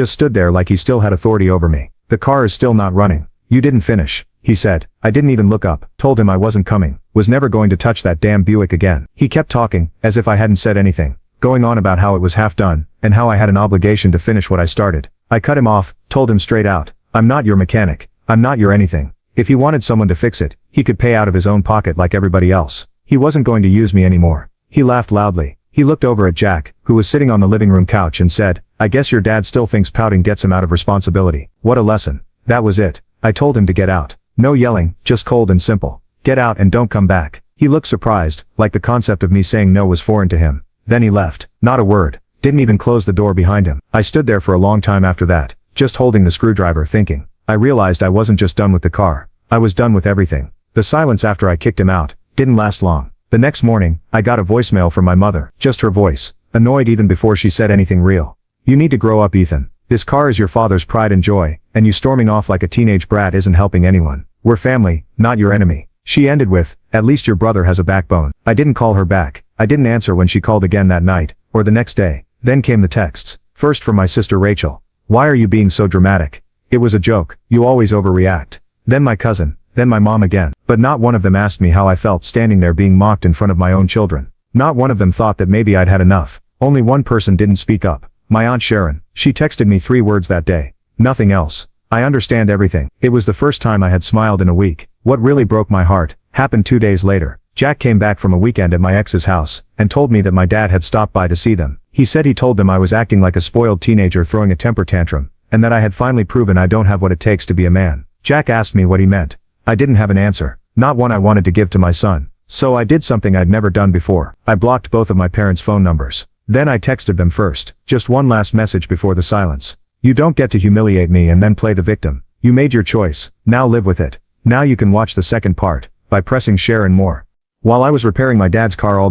just stood there like he still had authority over me. The car is still not running. You didn't finish, he said. I didn't even look up, told him I wasn't coming, was never going to touch that damn Buick again. He kept talking, as if I hadn't said anything, going on about how it was half done, and how I had an obligation to finish what I started. I cut him off, told him straight out, I'm not your mechanic, I'm not your anything. If he wanted someone to fix it, he could pay out of his own pocket like everybody else. He wasn't going to use me anymore. He laughed loudly. He looked over at Jack, who was sitting on the living room couch and said, I guess your dad still thinks pouting gets him out of responsibility. What a lesson. That was it. I told him to get out. No yelling, just cold and simple. Get out and don't come back. He looked surprised, like the concept of me saying no was foreign to him. Then he left. Not a word. Didn't even close the door behind him. I stood there for a long time after that, just holding the screwdriver thinking. I realized I wasn't just done with the car. I was done with everything. The silence after I kicked him out didn't last long. The next morning, I got a voicemail from my mother, just her voice, annoyed even before she said anything real. You need to grow up, Ethan. This car is your father's pride and joy, and you storming off like a teenage brat isn't helping anyone. We're family, not your enemy. She ended with, at least your brother has a backbone. I didn't call her back. I didn't answer when she called again that night, or the next day. Then came the texts. First from my sister Rachel. Why are you being so dramatic? It was a joke. You always overreact. Then my cousin. Then my mom again. But not one of them asked me how I felt standing there being mocked in front of my own children. Not one of them thought that maybe I'd had enough. Only one person didn't speak up. My Aunt Sharon. She texted me 3 words that day. Nothing else. I understand everything. It was the first time I had smiled in a week. What really broke my heart happened 2 days later. Jack came back from a weekend at my ex's house and told me that my dad had stopped by to see them. He said he told them I was acting like a spoiled teenager throwing a temper tantrum, and that I had finally proven I don't have what it takes to be a man. Jack asked me what he meant. I didn't have an answer. Not one I wanted to give to my son. So I did something I'd never done before. I blocked both of my parents' phone numbers. Then I texted them first. Just one last message before the silence. You don't get to humiliate me and then play the victim. You made your choice. Now live with it. Now you can watch the second part by pressing share and more. While I was repairing my dad's car all